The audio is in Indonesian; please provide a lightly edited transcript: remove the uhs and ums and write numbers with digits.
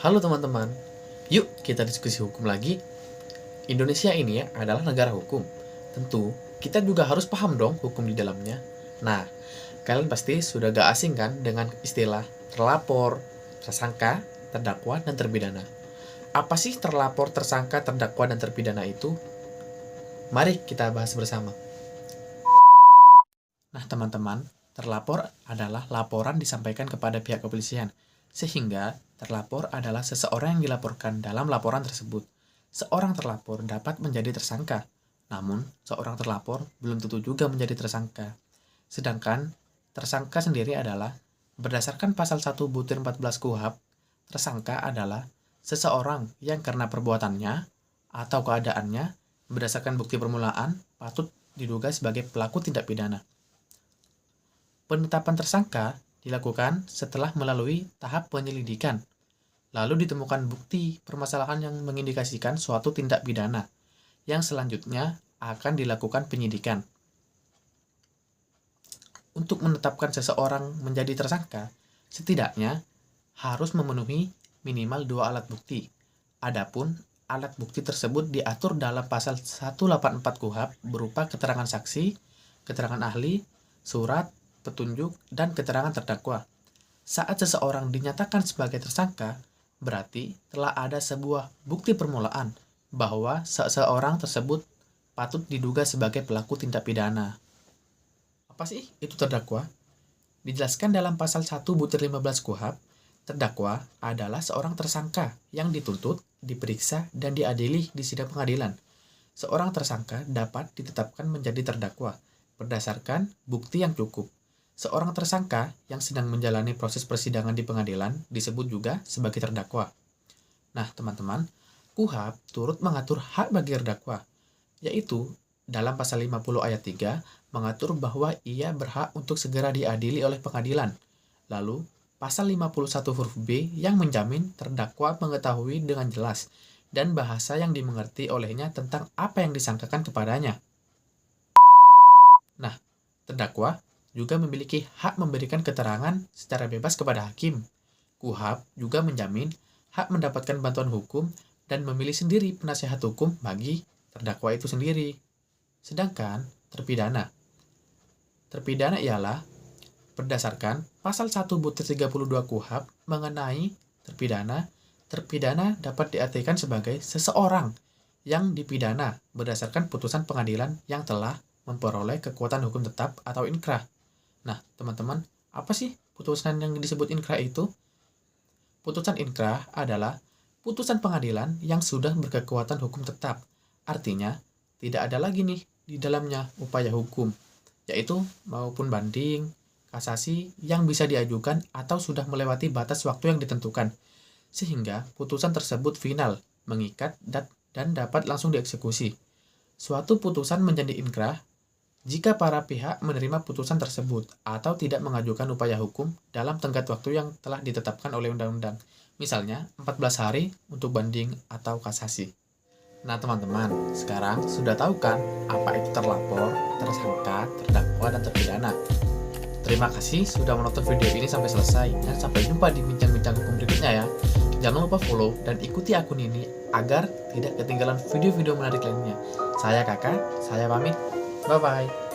Halo teman-teman, yuk kita diskusi hukum lagi. Indonesia ini adalah negara hukum. Tentu, kita juga harus paham dong hukum di dalamnya. Nah, kalian pasti sudah gak asing kan dengan istilah terlapor, tersangka, terdakwa, dan terpidana. Apa sih terlapor, tersangka, terdakwa, dan terpidana itu? Mari kita bahas bersama. Nah teman-teman, terlapor adalah laporan disampaikan kepada pihak kepolisian, sehingga terlapor adalah seseorang yang dilaporkan dalam laporan tersebut. Seorang terlapor dapat menjadi tersangka, namun seorang terlapor belum tentu juga menjadi tersangka. Sedangkan tersangka sendiri adalah berdasarkan pasal 1 Butir 14 KUHP, tersangka adalah seseorang yang karena perbuatannya atau keadaannya berdasarkan bukti permulaan patut diduga sebagai pelaku tindak pidana. Penetapan tersangka dilakukan setelah melalui tahap penyelidikan, lalu ditemukan bukti permasalahan yang mengindikasikan suatu tindak pidana, yang selanjutnya akan dilakukan penyidikan. Untuk menetapkan seseorang menjadi tersangka, setidaknya harus memenuhi minimal 2 alat bukti. Adapun alat bukti tersebut diatur dalam pasal 184 KUHP berupa keterangan saksi, keterangan ahli, surat, petunjuk, dan keterangan terdakwa. Saat seseorang dinyatakan sebagai tersangka, berarti telah ada sebuah bukti permulaan bahwa seseorang tersebut patut diduga sebagai pelaku tindak pidana. Apa sih itu terdakwa? Dijelaskan dalam pasal 1 Butir 15 KUHP, terdakwa adalah seorang tersangka yang dituntut, diperiksa, dan diadili di sidang pengadilan. Seorang tersangka dapat ditetapkan menjadi terdakwa berdasarkan bukti yang cukup. Seorang tersangka yang sedang menjalani proses persidangan di pengadilan disebut juga sebagai terdakwa. Nah, teman-teman, KUHP turut mengatur hak bagi terdakwa, yaitu dalam pasal 50 ayat 3 mengatur bahwa ia berhak untuk segera diadili oleh pengadilan. Lalu, pasal 51 huruf B yang menjamin terdakwa mengetahui dengan jelas dan bahasa yang dimengerti olehnya tentang apa yang disangkakan kepadanya. Nah, terdakwa juga memiliki hak memberikan keterangan secara bebas kepada hakim. KUHP juga menjamin hak mendapatkan bantuan hukum dan memilih sendiri penasihat hukum bagi terdakwa itu sendiri. Sedangkan terpidana ialah berdasarkan pasal 1 Butir 32 KUHP mengenai terpidana dapat diartikan sebagai seseorang yang dipidana berdasarkan putusan pengadilan yang telah memperoleh kekuatan hukum tetap atau inkrah. Nah, teman-teman, apa sih putusan yang disebut inkrah itu? Putusan inkrah adalah putusan pengadilan yang sudah berkekuatan hukum tetap. Artinya, tidak ada lagi nih di dalamnya upaya hukum, yaitu maupun banding, kasasi yang bisa diajukan atau sudah melewati batas waktu yang ditentukan. Sehingga putusan tersebut final, mengikat, dan dapat langsung dieksekusi. Suatu putusan menjadi inkrah jika para pihak menerima putusan tersebut atau tidak mengajukan upaya hukum dalam tenggat waktu yang telah ditetapkan oleh undang-undang, misalnya 14 hari untuk banding atau kasasi. Nah teman-teman, sekarang sudah tahu kan apa itu terlapor, tersangka, terdakwa, dan terpidana? Terima kasih sudah menonton video ini sampai selesai, dan sampai jumpa di bincang-bincang hukum berikutnya ya. Jangan lupa follow dan ikuti akun ini agar tidak ketinggalan video-video menarik lainnya. Saya Kakak, saya pamit. Bye-bye.